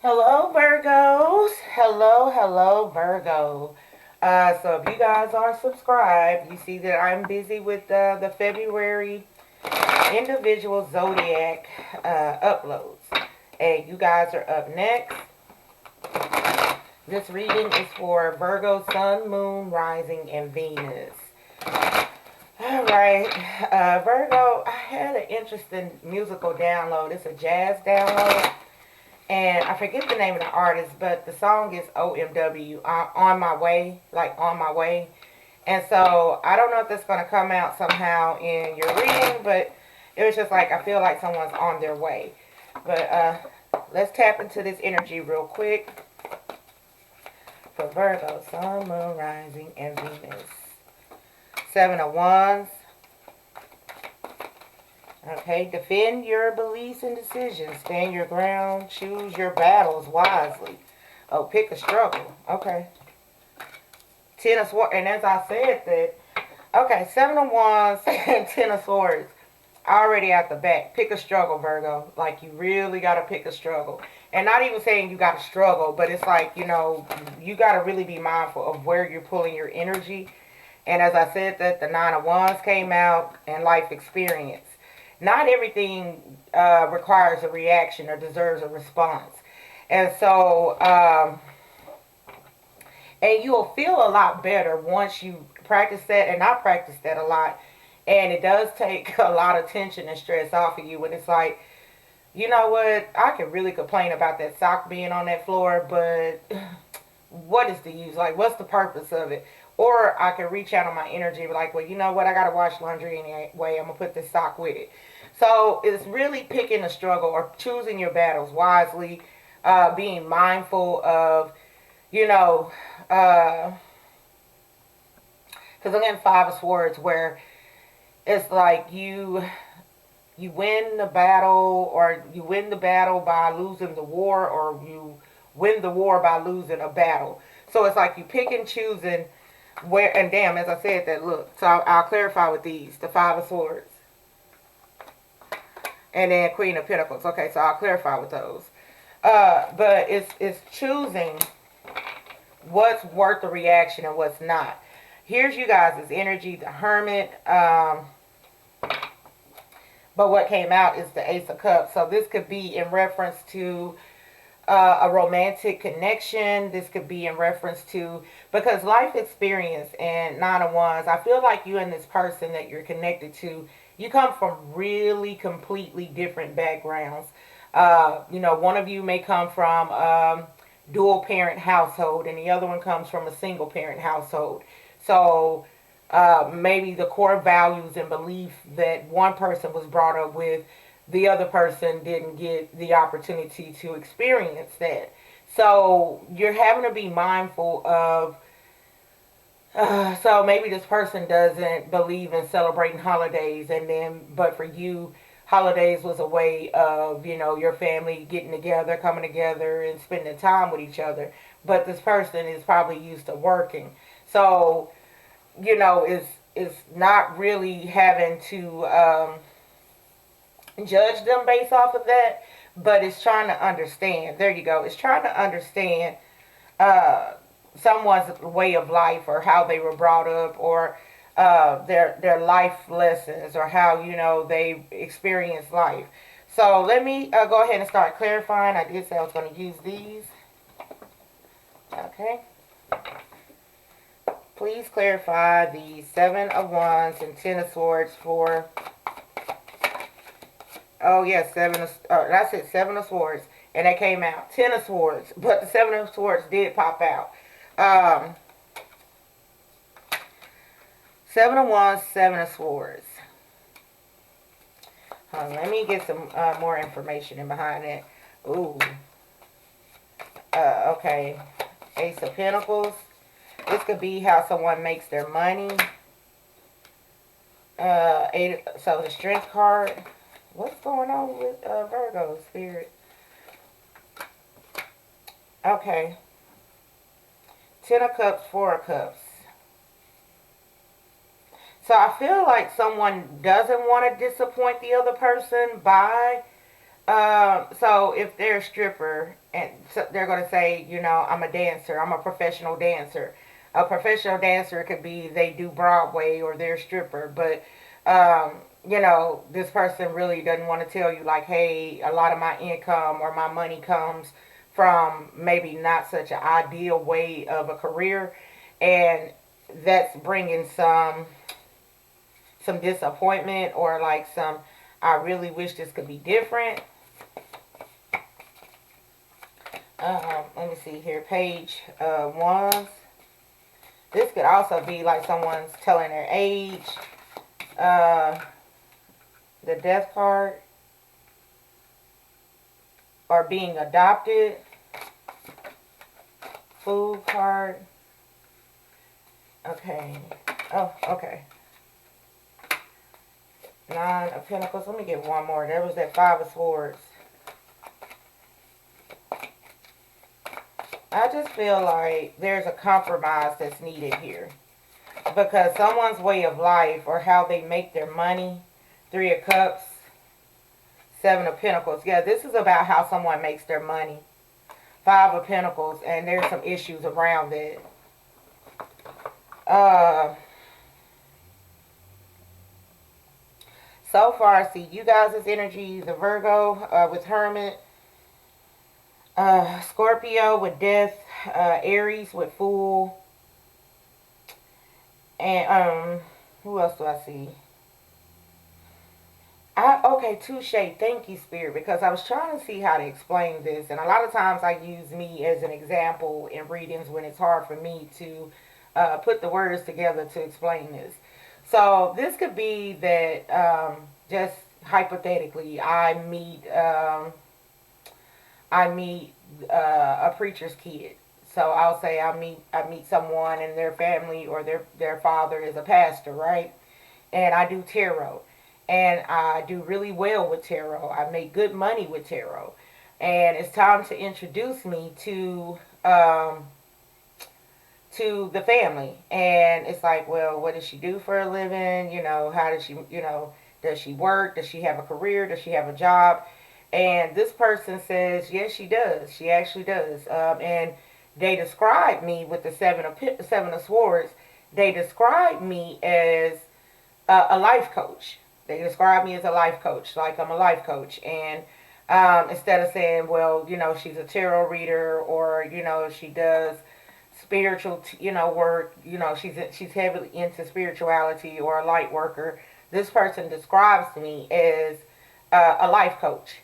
Hello, Virgos. Hello, Virgo. So if you guys aren't subscribed, you see that I'm busy with the February individual zodiac uploads. And you guys are up next. This reading is for Virgo, Sun, Moon, Rising, and Venus. All right, Virgo, I had an interesting musical download. It's a jazz download. And I forget the name of the artist, but the song is OMW, On My Way, like On My Way. And so I don't know if that's going to come out somehow in your reading, but it was just like I feel like someone's on their way. But let's tap into this energy real quick for Virgo, Sun, Moon, Rising, and Venus. Seven of Wands. Okay, defend your beliefs and decisions. Stand your ground. Choose your battles wisely. Oh, pick a struggle. Okay. Ten of Swords. And as I said that, okay, Seven of Wands and Ten of Swords. Already at the back. Pick a struggle, Virgo. Like, you really got to pick a struggle. And not even saying you got to struggle, but it's like, you got to really be mindful of where you're pulling your energy. And as I said that, the Nine of Wands came out and life experience. Not everything requires a reaction or deserves a response. And so, and you'll feel a lot better once you practice that. And I practice that a lot. And it does take a lot of tension and stress off of you when it's like, you know what, I can really complain about that sock being on that floor, but what is the use? Like, what's the purpose of it? Or I can reach out on my energy, like, well, you know what, I got to wash laundry anyway. I'm going to put this sock with it. So it's really picking a struggle or choosing your battles wisely, being mindful of, because I'm getting Five of Swords where it's like you win the battle, or you win the battle by losing the war, or you win the war by losing a battle. So it's like you pick and choosing where, and damn, as I said that, look, so I'll clarify with these, the Five of Swords. And then Queen of Pentacles. Okay, so I'll clarify with those. But it's choosing what's worth the reaction and what's not. Here's you guys' energy, the Hermit. But what came out is the Ace of Cups. So this could be in reference to a romantic connection. This could be in reference to, because life experience and Nine of Wands, I feel like you and this person that you're connected to, you come from really completely different backgrounds. One of you may come from dual parent household and the other one comes from a single parent household. So maybe the core values and belief that one person was brought up with, the other person didn't get the opportunity to experience that. So you're having to be mindful of, so maybe this person doesn't believe in celebrating holidays, and then, but for you, holidays was a way of, your family getting together, coming together, and spending time with each other. But this person is probably used to working. So, is not really having to judge them based off of that, but it's trying to understand. There you go. It's trying to understand someone's way of life, or how they were brought up, or their life lessons, or how they experience life. So let me go ahead and start clarifying. I did say I was going to use these. Okay. Please clarify the Seven of Wands and Ten of Swords for. Oh yes, that's it. Seven of Swords, and that came out. Ten of Swords, but the Seven of Swords did pop out. Seven of Wands, Seven of Swords. Let me get some more information in behind that. Ooh. Okay. Ace of Pentacles. This could be how someone makes their money. So the Strength card. What's going on with Virgo Spirit? Okay. Ten of Cups, Four of Cups. So I feel like someone doesn't want to disappoint the other person by So if they're a stripper and so they're going to say, you know, I'm a dancer, I'm a professional dancer. A professional dancer could be they do Broadway or they're a stripper, but you know, this person really doesn't want to tell you like, hey, a lot of my income or my money comes from maybe not such an ideal way of a career, and that's bringing some disappointment or like some I really wish this could be different. Let me see here. Page wands. This could also be like someone's telling their age. The death card. Or being adopted. Food card. Okay. Oh, okay. Nine of Pentacles. Let me get one more. There was that Five of Swords. I just feel like there's a compromise that's needed here. Because someone's way of life or how they make their money, Three of Cups, Seven of Pentacles. Yeah, this is about how someone makes their money. Five of Pentacles, and there's some issues around it. So far, I see you guys' energy, the Virgo with Hermit, Scorpio with Death, Aries with Fool, and who else do I see? Okay, Touche. Thank you, Spirit, because I was trying to see how to explain this, and a lot of times I use me as an example in readings when it's hard for me to put the words together to explain this. So this could be that just hypothetically, I meet a preacher's kid. So I'll say I meet someone and their family or their father is a pastor, right? And I do tarot. And I do really well with tarot. I make good money with tarot. And it's time to introduce me to the family. And it's like, well, what does she do for a living? You know, how does she, you know, does she work? Does she have a career? Does she have a job? And this person says, yes, she does. She actually does. And they describe me with the Seven of Swords. They describe me as a life coach. They describe me as a life coach, like I'm a life coach. And instead of saying, well, you know, she's a tarot reader or, you know, she does spiritual, you know, work, you know, she's heavily into spirituality or a light worker. This person describes me as a life coach.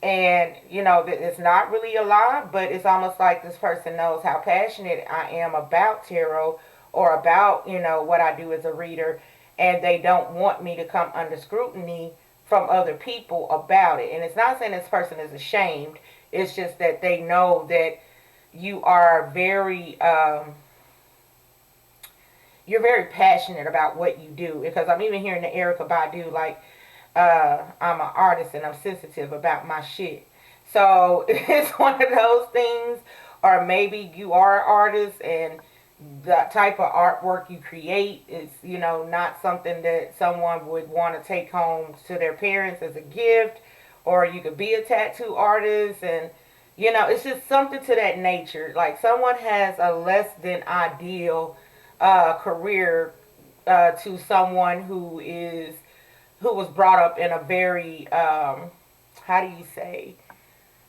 And, you know, it's not really a lie, but it's almost like this person knows how passionate I am about tarot or about, you know, what I do as a reader. And they don't want me to come under scrutiny from other people about it. And it's not saying this person is ashamed. It's just that they know that you are you're very passionate about what you do. Because I'm even hearing the Erykah Badu, like, I'm an artist and I'm sensitive about my shit. So it's one of those things. Or maybe you are an artist and the type of artwork you create is, you know, not something that someone would want to take home to their parents as a gift. Or you could be a tattoo artist and, you know, it's just something to that nature. Like someone has a less than ideal career to someone who was brought up in a very, how do you say,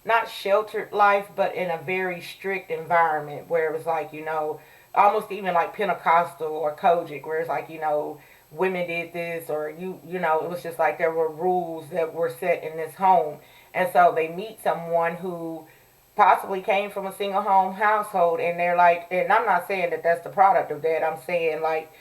not sheltered life, but in a very strict environment where it was like, you know, almost even like Pentecostal or Kojic, where it's like, you know, women did this or you know, it was just like there were rules that were set in this home. And so they meet someone who possibly came from a single home household and they're like, and I'm not saying that that's the product of that. I'm saying like,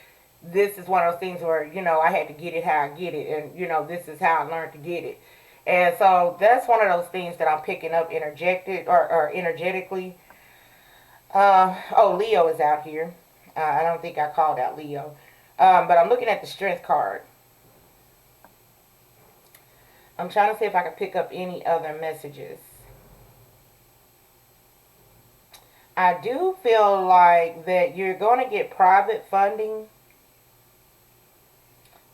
this is one of those things where, you know, I had to get it how I get it. And, you know, this is how I learned to get it. And so that's one of those things that I'm picking up or energetically. Oh, Leo is out here. I don't think I called out Leo. But I'm looking at the Strength card. I'm trying to see if I can pick up any other messages. I do feel like that you're going to get private funding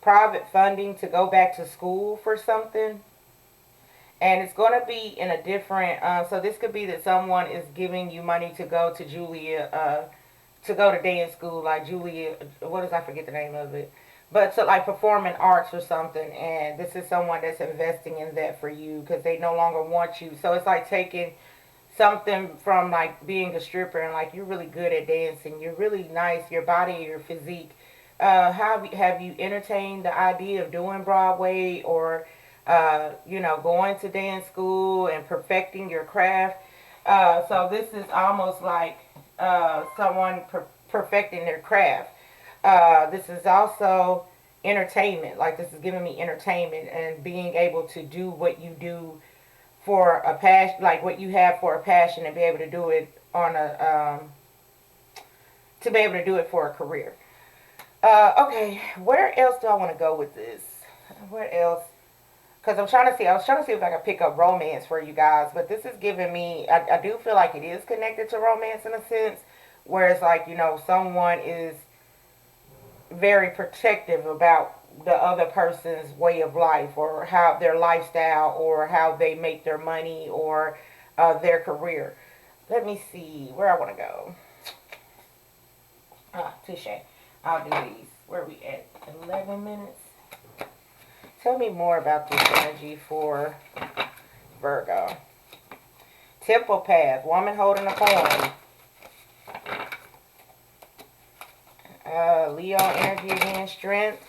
to go back to school for something. And it's going to be in a different, so this could be that someone is giving you money to go to to go to dance school, like Julia, what is, I forget the name of it, but to like performing arts or something. And this is someone that's investing in that for you because they no longer want you. So it's like taking something from like being a stripper, and like you're really good at dancing, you're really nice, your body, your physique. Have you entertained the idea of doing Broadway, or going to dance school and perfecting your craft? So this is almost like someone perfecting their craft. This is also entertainment. Like this is giving me entertainment and being able to do what you do for a passion, like what you have for a passion, and be able to do it on to be able to do it for a career. Okay, where else do I want to go with this? Where else? Because I was trying to see if I could pick up romance for you guys, but this is giving me, I do feel like it is connected to romance in a sense, where it's like, someone is very protective about the other person's way of life, or how their lifestyle, or how they make their money, or their career. Let me see where I want to go. Touche. I'll do these. Where are we at? 11 minutes. Tell me more about this energy for Virgo. Temple path. Woman holding a coin. Leo energy again. Strength.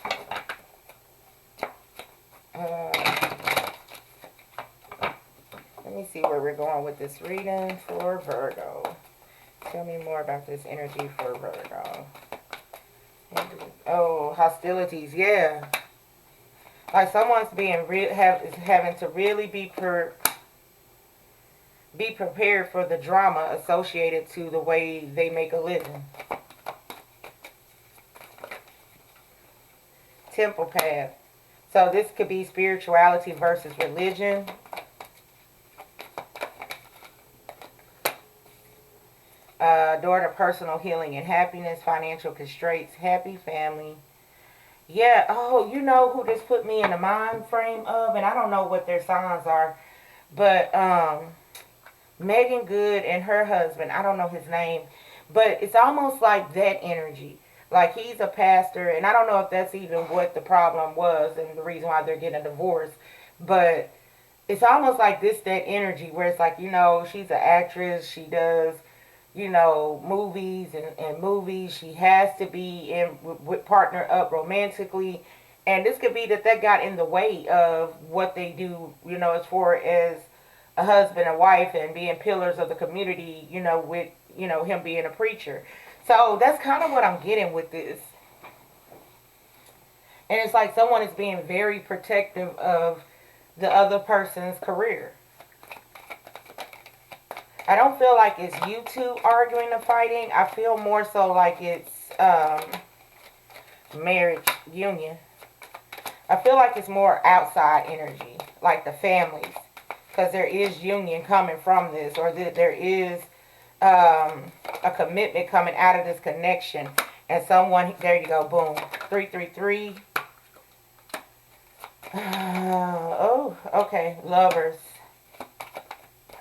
Let me see where we're going with this reading for Virgo. Tell me more about this energy for Virgo. Oh, hostilities. Yeah. Like someone's is having to really be prepared for the drama associated to the way they make a living. Temple path. So this could be spirituality versus religion. Door to personal healing and happiness, financial constraints, happy family. Yeah, oh, you know who this put me in the mind frame of, and I don't know what their signs are, but Megan Good and her husband, I don't know his name, but it's almost like that energy. Like he's a pastor, and I don't know if that's even what the problem was and the reason why they're getting a divorce, but it's almost like that energy where it's like, she's an actress, she does movies and movies. She has to be with partner up romantically. And this could be that got in the way of what they do, as far as a husband and wife and being pillars of the community, with, him being a preacher. So that's kind of what I'm getting with this. And it's like someone is being very protective of the other person's career. I don't feel like it's you two arguing or fighting. I feel more so like it's marriage, union. I feel like it's more outside energy, like the families. Because there is union coming from this, or there is a commitment coming out of this connection. And someone, there you go, boom. 333. Oh, okay, lovers.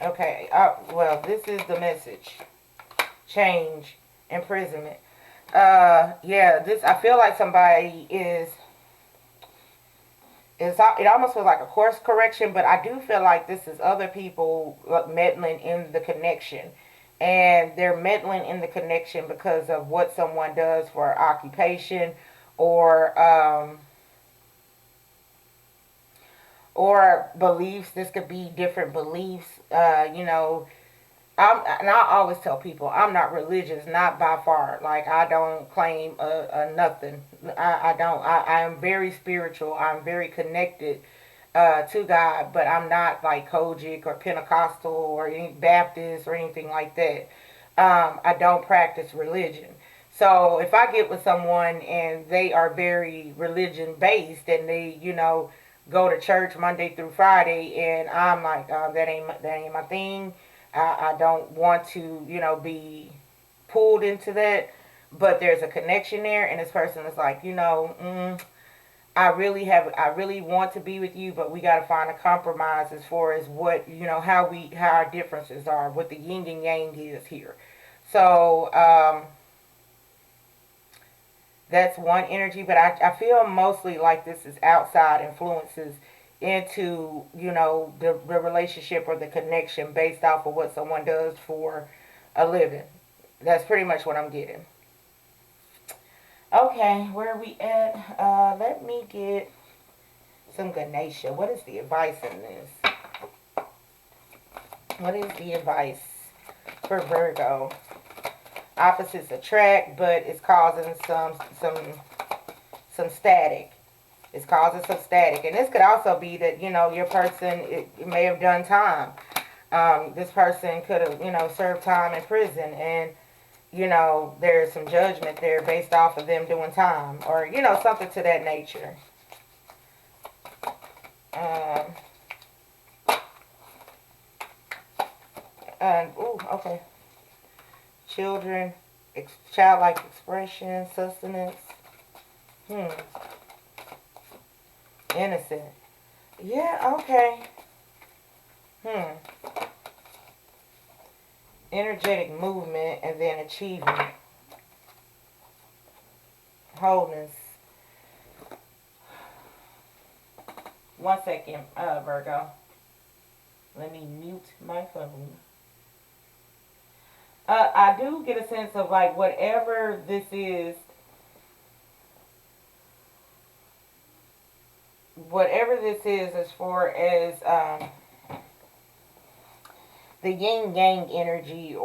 Okay, well, this is the message. Change, imprisonment. Yeah, I feel like somebody it almost feels like a course correction, but I do feel like this is other people meddling in the connection. And they're meddling in the connection because of what someone does for occupation, or beliefs. This could be different beliefs. And I always tell people I'm not religious, not by far. Like I don't claim nothing. I don't. I am very spiritual. I'm very connected to God, but I'm not like Kojic or Pentecostal or any Baptist or anything like that. I don't practice religion. So if I get with someone and they are very religion based, and they, go to church Monday through Friday, and I'm like, that ain't my thing. I don't want to, be pulled into that. But there's a connection there, and this person is like, I really want to be with you, but we got to find a compromise as far as what, how our differences are, what the yin and yang is here. So, that's one energy, but I feel mostly like this is outside influences into, the relationship or the connection based off of what someone does for a living. That's pretty much what I'm getting. Okay, where are we at? Let me get some Ganesha. What is the advice in this? What is the advice for Virgo? Opposites attract, but it's causing some static. It's causing some static, and this could also be that your person it may have done time. This person could have served time in prison, and there's some judgment there based off of them doing time, or something to that nature. Okay. Children, childlike expression, sustenance. Innocent. Yeah, okay. Energetic movement and then achievement. Wholeness. One second, Virgo. Let me mute my phone. I do get a sense of like whatever this is as far as the yin yang energy,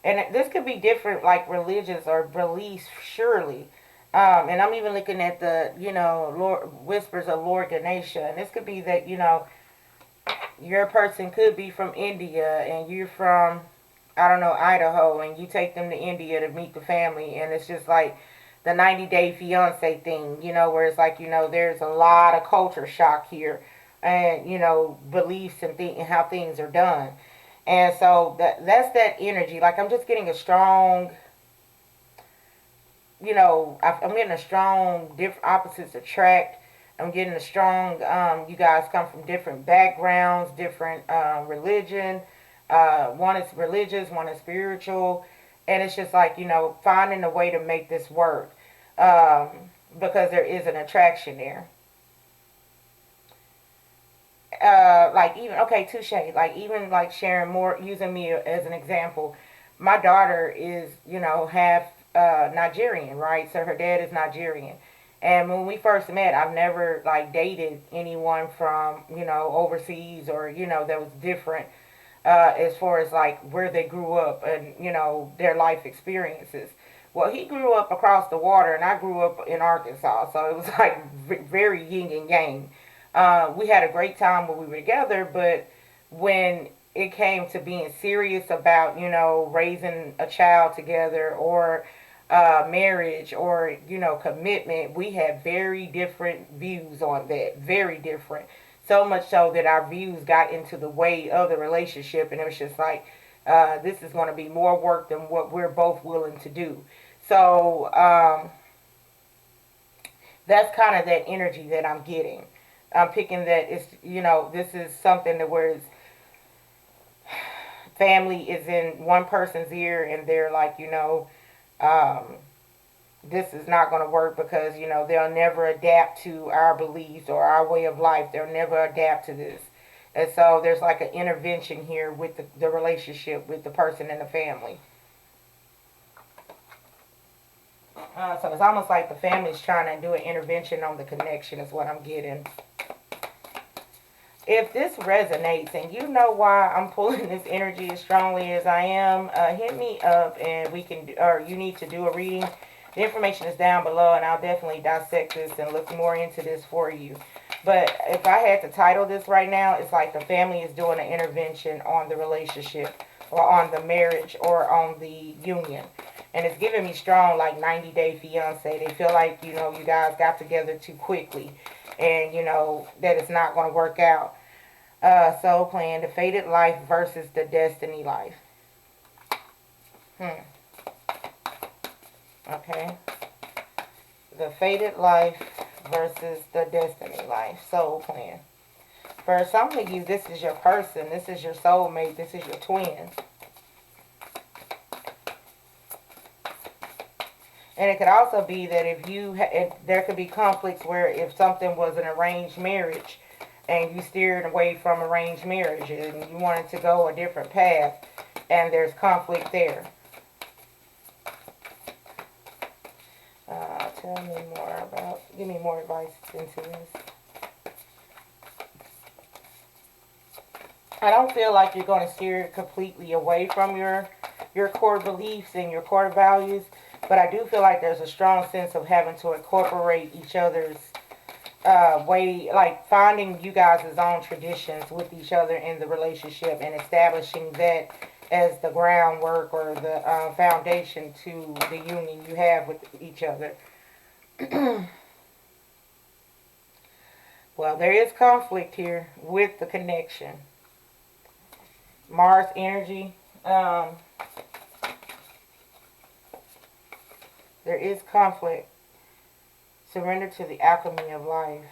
and this could be different like religions or beliefs, surely. And I'm even looking at the Lord whispers of Lord Ganesha, and this could be that your person could be from India and you're from, I don't know, Idaho, and you take them to India to meet the family, and it's just like the 90-day fiance thing, where it's like, there's a lot of culture shock here, and, beliefs and how things are done. And so that's that energy. Like, I'm just getting a strong, I'm getting a strong, different opposites attract. I'm getting a strong, you guys come from different backgrounds, different religion. One is religious, one is spiritual, and it's just like finding a way to make this work, because there is an attraction there. Like even okay, touche. Like even like sharing more, using me as an example. My daughter is half Nigerian, right? So her dad is Nigerian. And when we first met, I've never like dated anyone from overseas, or that was different, as far as like where they grew up and their life experiences. Well, he grew up across the water, and I grew up in Arkansas, so it was like very yin and yang. We had a great time when we were together, but when it came to being serious about raising a child together, or marriage, or commitment, we had very different views on that. Very different. So much so that our views got into the way of the relationship, and it was just like, this is going to be more work than what we're both willing to do. So that's kind of that energy that I'm getting. I'm picking that it's this is something that where it's, family is in one person's ear, and they're like this is not going to work because they'll never adapt to our beliefs or our way of life. They'll never adapt to this. And so there's like an intervention here with the relationship with the person and the family. So it's almost like the family's trying to do an intervention on the connection is what I'm getting. If this resonates and you know why I'm pulling this energy as strongly as I am, hit me up and we can, or you need to do a reading. The information is down below, and I'll definitely dissect this and look more into this for you. But if I had to title this right now, it's like the family is doing an intervention on the relationship, or on the marriage, or on the union. And it's giving me strong, like 90-day fiance. They feel like, you guys got together too quickly, and, that it's not going to work out. Soul plan, the fated life versus the destiny life. Okay. The fated life versus the destiny life, soul plan. For some of you, this is your person. This is your soulmate. This is your twin. And it could also be that there could be conflicts where if something was an arranged marriage and you steered away from arranged marriage and you wanted to go a different path and there's conflict there. Give me more advice into this. I don't feel like you're going to steer completely away from your core beliefs and your core values, but I do feel like there's a strong sense of having to incorporate each other's way, like finding you guys' own traditions with each other in the relationship and establishing that as the groundwork or the foundation to the union you have with each other. Well, there is conflict here with the connection. Mars energy. There is conflict. Surrender to the alchemy of life.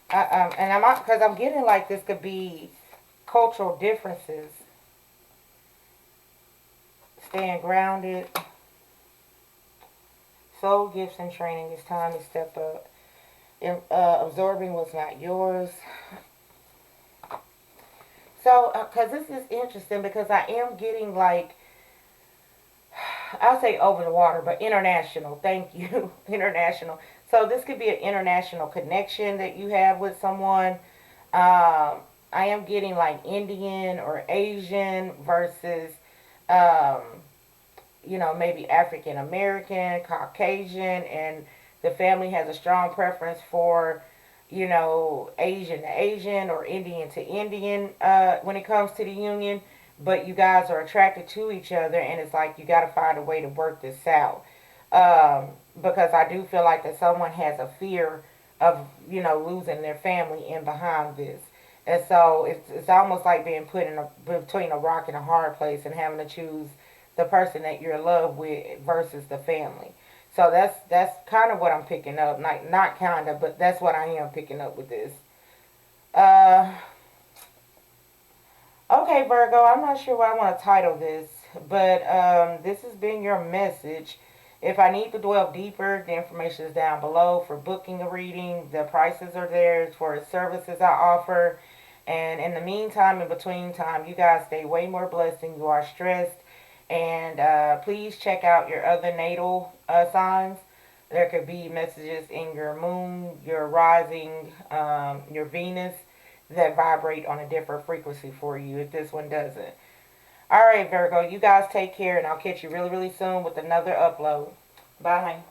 Because I'm getting like this could be cultural differences. Staying grounded. Soul gifts and training. It's time to step up. Absorbing what's not yours. So, because this is interesting, because I am getting like, I'll say over the water, but international. Thank you. International. So this could be an international connection that you have with someone. I am getting like Indian or Asian versus, maybe African American, Caucasian, and the family has a strong preference for, Asian to Asian or Indian to Indian when it comes to the union. But you guys are attracted to each other, and it's like you got to find a way to work this out. Because I do feel like that someone has a fear of, losing their family in behind this. And so it's almost like being put between a rock and a hard place and having to choose the person that you're in love with versus the family. So that's kind of what I'm picking up. Not kind of, but that's what I am picking up with this. Okay, Virgo, I'm not sure what I want to title this, but this has been your message. If I need to dwell deeper, the information is down below for booking a reading. The prices are there for the services I offer. And in the meantime, in between time, you guys stay way more blessed than you are stressed. And please check out your other natal signs. There could be messages in your moon, your rising, your Venus that vibrate on a different frequency for you if this one doesn't. Alright, Virgo, you guys take care, and I'll catch you really, really soon with another upload. Bye.